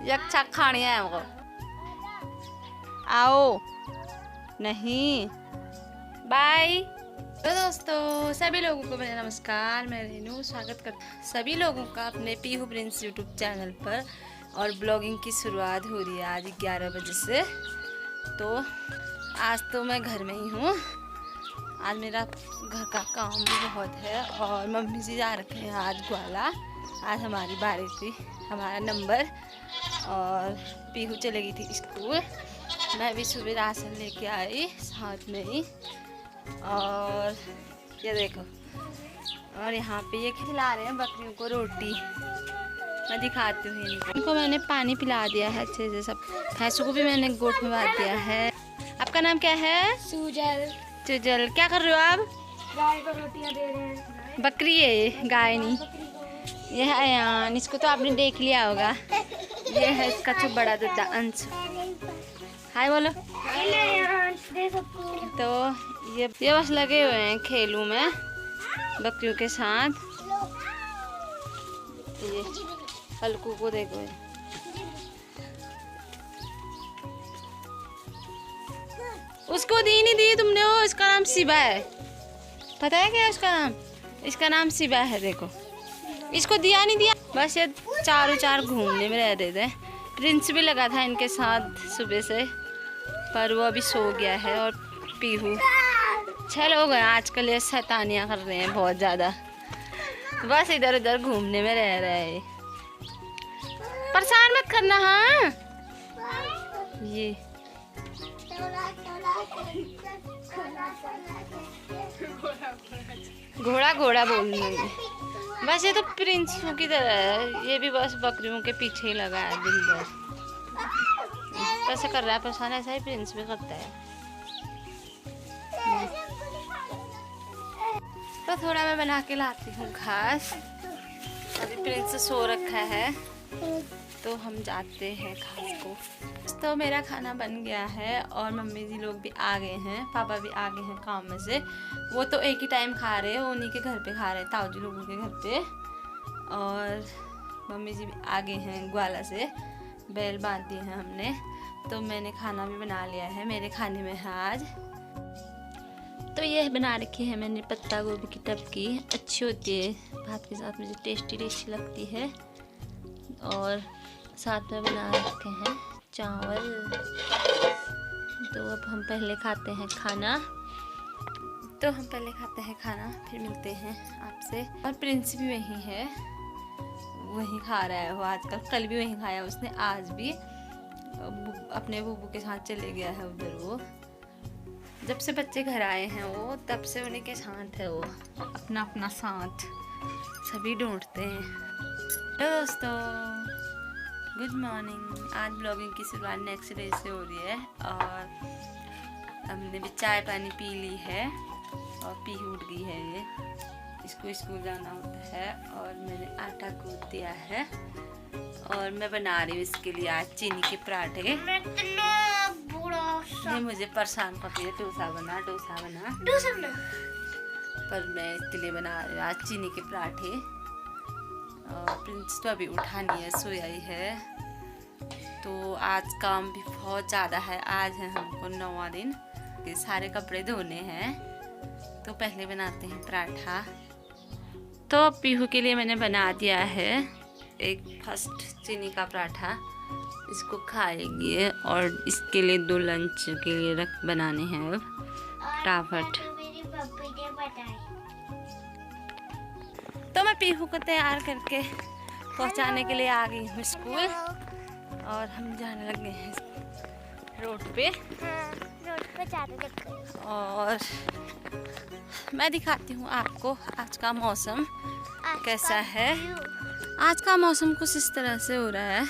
यक्षा खानी है हमको। आओ नहीं, बाय। तो दोस्तों सभी लोगों को मेरा नमस्कार, मैं रेनू स्वागत करता सभी लोगों का अपने पीहू प्रिंस यूट्यूब चैनल पर। और ब्लॉगिंग की शुरुआत हो रही है आज 11 बजे से। तो आज तो मैं घर में ही हूँ। आज मेरा घर का काम भी बहुत है और मम्मी जी जा रखे हैं आज ग्वाला। आज हमारी बारी थी, हमारा नंबर, और पीहू चले गई थी स्कूल। मैं भी सुबह राशन लेके आई साथ में ही। और ये देखो, और यहाँ पे ये खिला रहे हैं बकरियों को रोटी। मैं दिखाती हूँ इनको मैंने पानी पिला दिया है अच्छे से। सब भैंसों को भी मैंने गोट में बांध दिया है। आपका नाम क्या है? सुजल। सुजल, क्या कर रहे हो आप? गाय को रोटियां दे रहे हैं। बकरी है, गाय नहीं। ये है अयान, इसको तो आपने देख लिया होगा। ये है इसका जो बड़ा दादा अंश। हाय बोलो। तो ये बस लगे हुए हैं खेलू में बकरियों के साथ। ये हल्कू को देखो, उसको दी नहीं दी तुमने। वो इसका नाम शिवा है, पता है क्या इसका नाम? इसका नाम शिवा है। देखो इसको दिया नहीं दिया, बस ये चारों चार घूमने में रह देते हैं। प्रिंस भी लगा था इनके साथ सुबह से, पर वो अभी सो गया है। और पीहू 6 लोग हैं आजकल, ये शैतानियाँ कर रहे हैं बहुत ज़्यादा। बस इधर उधर घूमने में रह रहे हैं। परेशान मत करना। हाँ ये घोड़ा घोड़ा बोलने में, बस ये तो प्रिंसों की तरह है। ये भी बस बकरियों के पीछे ही लगा है दिन भर। कैसे कर रहा है परेशान, ऐसा ही प्रिंस भी करता है। तो थोड़ा मैं बना के लाती हूँ घास। अभी प्रिंस सो रखा है तो हम जाते हैं घास को। तो मेरा खाना बन गया है और मम्मी जी लोग भी आ गए हैं, पापा भी आ गए हैं काम में से। वो तो एक ही टाइम खा रहे हैं, उन्हीं के घर पे खा रहे हैं, ताऊ जी लोगों के घर पे। और मम्मी जी भी आ गए हैं ग्वाला से, बैल बांध दिए हैं हमने। तो मैंने खाना भी बना लिया है। मेरे खाने में है आज तो यह बना रखी है मैंने पत्ता गोभी की टपकी। अच्छी होती है भात के साथ, मुझे टेस्टी टेस्टी लगती है। और साथ में बना रखे हैं चावल। तो अब हम पहले खाते हैं खाना। फिर मिलते हैं आपसे। और प्रिंस भी वहीं है, वहीं खा रहा है वो आजकल। कल भी वहीं खाया उसने, आज भी अपने बूबू के साथ चले गया है उधर। वो जब से बच्चे घर आए हैं वो, तब से उन्हीं के साथ है वो, अपना अपना साथ सभी ढूंढते हैं। तो दोस्तों गुड मॉर्निंग। आज ब्लॉगिंग की शुरुआत नेक्स्ट डे से हो रही है। और हमने भी चाय पानी पी ली है और पीहू उठ गई है। ये इसको स्कूल जाना होता है। और मैंने आटा गूंथ दिया है और मैं बना रही हूँ इसके लिए आज चीनी के पराठे। ये मुझे परेशान करती है, डोसा बना। पर मैं इसके लिए बना रही हूँ आज चीनी के पराठे। और प्रिंस तो अभी उठा नहीं है, सोया ही है। तो आज काम भी बहुत ज़्यादा है। आज है हमको 9वां दिन, सारे कपड़े धोने हैं। तो पहले बनाते हैं पराठा। तो पीहू के लिए मैंने बना दिया है एक फर्स्ट चीनी का पराठा, इसको खाएंगे। और इसके लिए 2 लंच के लिए बनाने हैं अब फटाफट। तो मैं पीहू को तैयार करके पहुंचाने के लिए आ गई हूँ स्कूल। और हम जाने लगे हैं रोड पे। और मैं दिखाती हूँ आपको आज का मौसम कैसा है। आज का मौसम कुछ इस तरह से हो रहा है,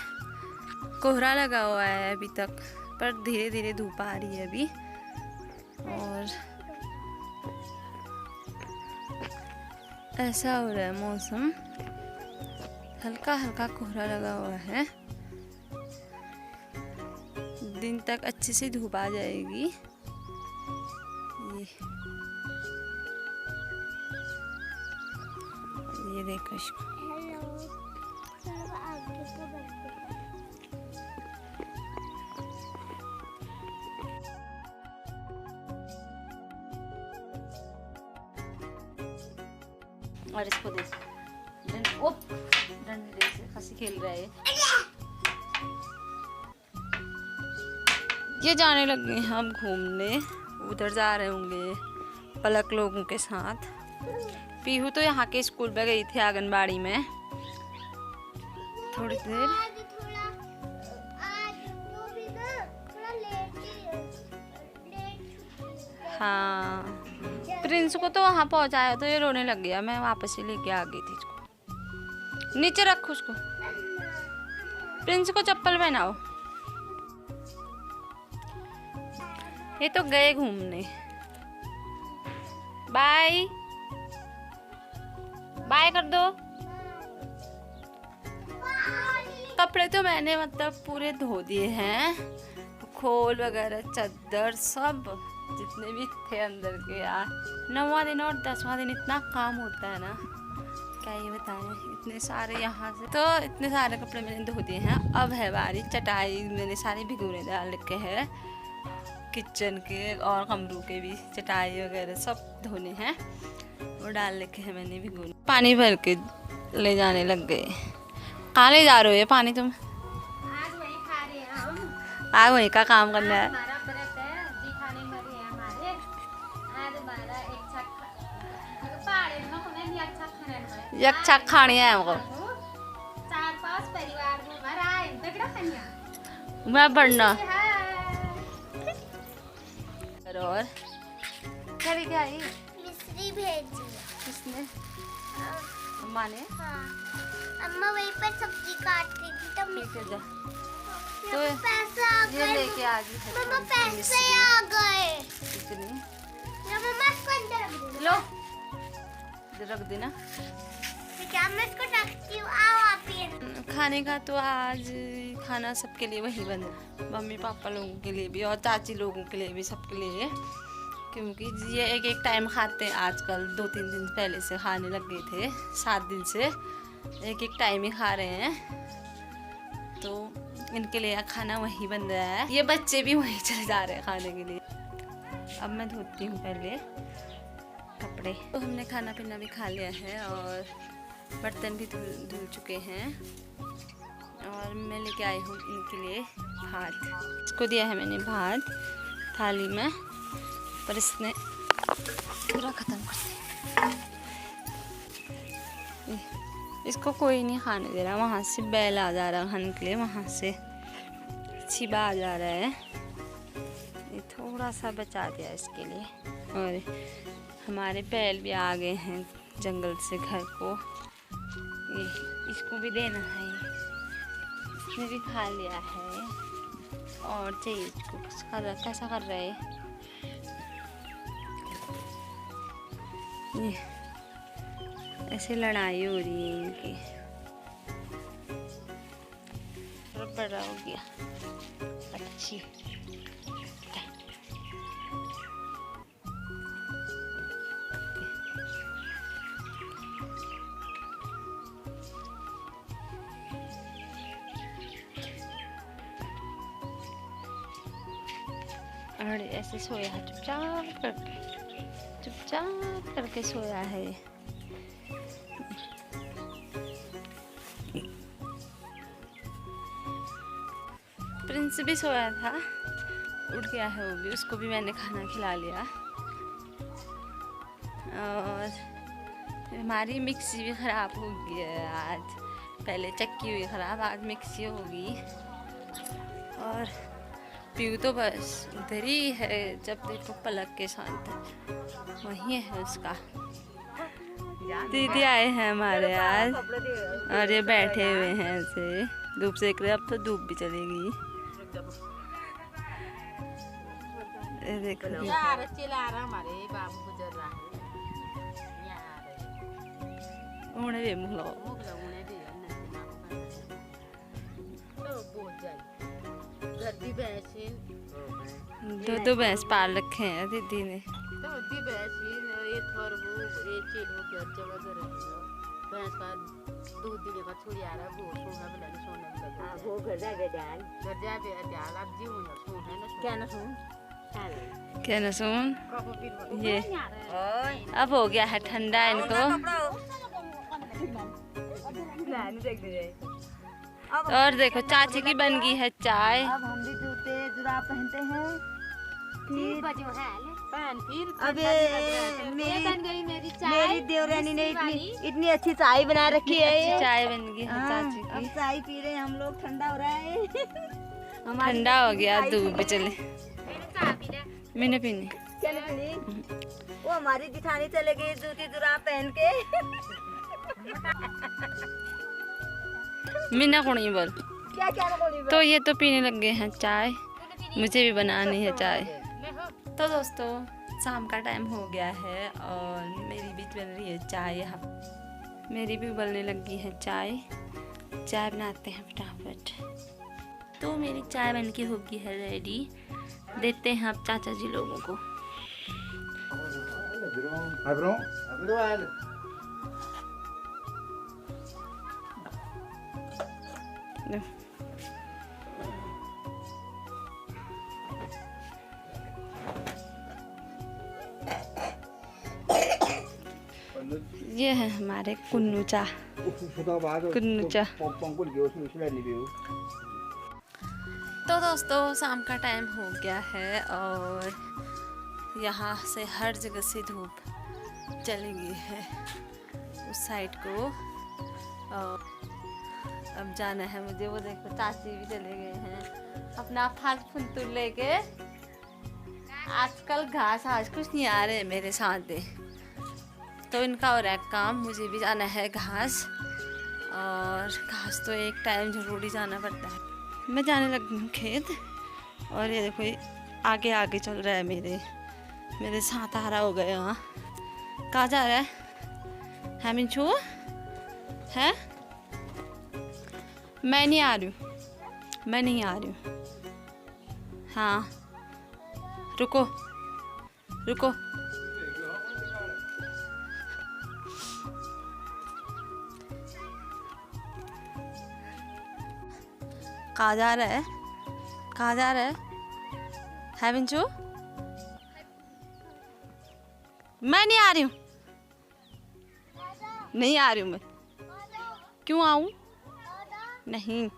कोहरा लगा हुआ है अभी तक, पर धीरे धीरे धूप आ रही है अभी। और ऐसा हो रहा है मौसम, हल्का हल्का कोहरा लगा हुआ है। दिन तक अच्छे से धूप आ जाएगी। ये देखो इसको। और इसको दे डंडे से खसी खेल रहा है। ये जाने लगे हैं हम घूमने, उधर जा रहे होंगे पलक लोगों के साथ। पीहू तो यहाँ के स्कूल में गई थी आंगनबाड़ी में थोड़ी देर। हाँ, प्रिंस को तो वहाँ पहुँचाया तो ये रोने लग गया, मैं वापस ही लेके आ गई थी इसको। नीचे रखो उसको, प्रिंस को चप्पल पहनाओ। ये तो गए घूमने। बाय बाय कर दो। कपड़े तो मैंने मतलब पूरे धो दिए हैं, खोल वगैरह चादर सब जितने भी थे अंदर के। यार 9वां दिन और 10वां दिन इतना काम होता है ना, क्या ये बताएं। इतने सारे यहाँ से तो इतने सारे कपड़े मैंने धो दिए हैं। अब है बारी चटाई, मैंने सारे भिगोने डाल रखे हैं, किचन के और कमरों के भी चटाई वगैरह सब धोने हैं, वो डाल रखे हैं मैंने भिगोने। पानी भर के ले जाने लग गए। कहाँ ले जा रहे हो ये पानी तुम? आज वही खा रहे हैं हम। आज वही का काम करना है। हमारा व्रत है, जी खाने मरे हैं हमारे। आज हमारा एक छक पाड़े में हमने भी अच्छा खाना है। एक छक खानी है हमको। 4-5 परिवार में हमारा आए तगड़ा खानिया। मैं बढ़ना और क्या लेके आई? मिस्री भेजी। किसने? अम्मा ने? हाँ, अम्मा वहीं पर सब्जी काट रही थी तब ठीक है जा। तो पैसे आ ये गए। लेके आ गई है मम्मा थोड़ी सी पैसे मिस्री। आ गए। कितनी? मम्मा इसको अंदर रख दो। लो इधर रख देना। क्या मैं इसको रखती हूँ, आओ आप ये। खाने का तो आज खाना सबके लिए वही बना, मम्मी पापा लोगों के लिए भी और चाची लोगों के लिए भी, सबके लिए। क्योंकि ये एक एक टाइम खाते हैं आजकल, 2-3 दिन पहले से खाने लग गए थे, 7 दिन से एक एक टाइम ही खा रहे हैं। तो इनके लिए खाना वही बन रहा है, ये बच्चे भी वहीं चले जा रहे हैं खाने के लिए। अब मैं धोती हूँ पहले कपड़े। तो हमने खाना पीना भी खा लिया है और बर्तन भी धुल चुके हैं। और मैं लेके आई हूँ इनके लिए भात। इसको दिया है मैंने भात थाली में, पर इसने पूरा ख़त्म कर दिया। इसको कोई नहीं खाने दे रहा। वहाँ से बैल आ जा रहा है खाने के लिए, वहाँ से छिबा आ जा रहा है। ये थोड़ा सा बचा दिया इसके लिए। और हमारे बैल भी आ गए हैं जंगल से घर को। ये इसको भी देना है, इसने भी खा लिया है और चाहिए इसको। कैसा कर रहा है ये? ऐसे लड़ाई हो रही है इनकी। बड़ा हो गया अच्छी। और ऐसे सोया है चुपचाप करके सोया है। प्रिंस भी सोया था, उठ गया है वो भी, उसको भी मैंने खाना खिला लिया। और हमारी मिक्सी भी ख़राब हो गई है आज। पहले चक्की हुई ख़राब, आज मिक्सी होगी। और पीयू तो बस उधर ही है, जब देखो पलक के साथ वहीं है उसका। दीदी आए हैं हमारे आज और ये बैठे हुए हैं ऐसे धूप सेक रहे। अब तो धूप भी चलेगी। देखो उन्हें भी मुँह लगाओ। दो भैंस पाल रखे हैं दीदी ने। क्या न सुन, ये अब हो गया है ठंडा इनको। और देखो चाची की बन गई है चाय। अब हम भी जूते जुराब पहनते हैं। फिर अब ये मेरी बन गई मेरी चाय। मेरी देवरानी ने इतनी अच्छी चाय बना रखी है ये। चाय बन गई है हाँ, चाची अब की। चाय पी रहे हैं हम लोग, ठंडा हो रहा है। हमारी ठंडा हो गया, दूध पे चले। मैंने चाय पी लिया। मैंने पीनी। चल पीनी। वो हमारी जिठानी चले गई जूती जुराब पहन के। मीना को नहीं बोल। क्या क्या बोली तो ये तो पीने लग गए हैं चाय, मुझे भी बनानी है चाय। तो दोस्तों शाम का टाइम हो गया है और मेरी भी बन रही है चाय। यहाँ मेरी भी उबलने लगी है चाय। चाय बनाते हैं फटाफट। तो मेरी चाय बन के हो गई है रेडी। देते हैं अब चाचा जी लोगों को। लो। ये है हमारे कुन्नू चा। कुन्नू चा। तो दोस्तों शाम का टाइम हो गया है और यहाँ से हर जगह से धूप चली गई है उस साइड को। और अब जाना है मुझे। वो देखो चाची भी चले गए हैं अपना फल फुंतुर लेके। आजकल घास आज कुछ नहीं आ रहे मेरे साथ है, तो इनका हो रहा है काम। मुझे भी जाना है घास, और घास तो एक टाइम जरूरी जाना पड़ता है। मैं जाने लगी हूँ खेत, और ये देखो ये आगे आगे चल रहा है मेरे साथ आ रहा हो गया। यहाँ कहाँ जा रहा है मिंचू? है मैं नहीं आ रही हूँ, मैं नहीं आ रही हूँ। हाँ रुको रुको। कहाँ जा रहा है? कहाँ जा रहा है बिंचू? मैं नहीं आ रही हूँ, नहीं आ रही हूँ मैं। क्यों आऊँ? नहीं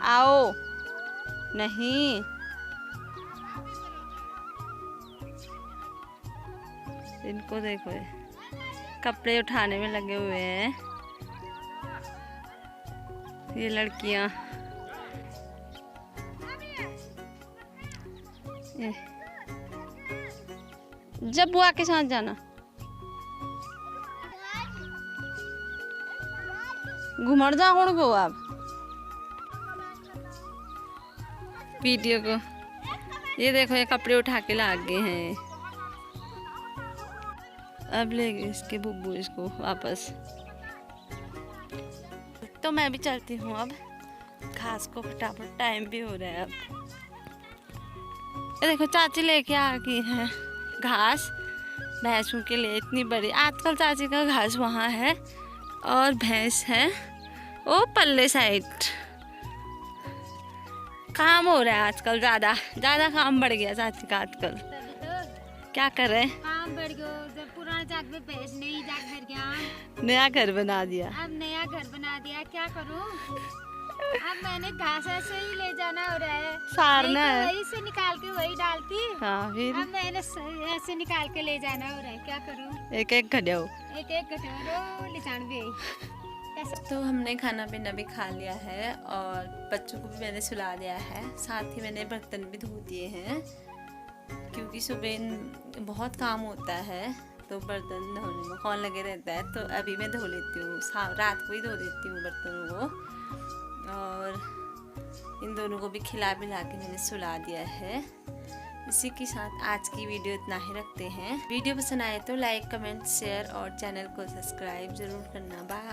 आओ, नहीं। इनको देखो ये कपड़े उठाने में लगे हुए हैं ये लड़कियां। जब बुआ के साथ जाना, घुमड़ जा कौन को आप वीडियो को। ये देखो ये कपड़े उठा के ला गए हैं। अब ले गए इसके बुब्बू इसको वापस। तो मैं भी चलती हूँ अब घास को फटाफट, टाइम भी हो रहा है अब। ये देखो चाची लेके आ गई है घास भैंसों के लिए इतनी बड़ी। आजकल चाची का घास वहाँ है और भैंस है वो पल्ले साइड। काम हो रहा है आजकल, ज़्यादा काम बढ़ गया चाची का आजकल। क्या कर रहे हैं? काम बढ़ गया। जब पुराना जाग में भैंस नहीं जाग भर गया, नया घर बना दिया। अब नया घर बना दिया, क्या करूं? अब मैंने घास ऐसे ही ले जाना हो रहा है, सारना नहीं तो है। वही से निकाल के वही डालती। हाँ फिर अब मैंने ऐसे निकाल के ले जाना हो रहा है, क्या करूं? एक एक खड़े हो। एक एक कटोरो ले जान भी कैसे। तो हमने खाना पीना भी खा लिया है और बच्चों को भी मैंने सुला दिया है। साथ ही मैंने बर्तन भी धो दिए हैं, क्योंकि सुबह बहुत काम होता है तो बर्तन धोने में कौन लगे रहता है। तो अभी मैं धो लेती हूँ, रात को ही धो देती हूँ बर्तनों को। और इन दोनों को भी खिला पिला के मैंने सुला दिया है। इसी के साथ आज की वीडियो इतना ही रखते हैं। वीडियो पसंद आए तो लाइक, कमेंट, शेयर और चैनल को सब्सक्राइब ज़रूर करना। बाय।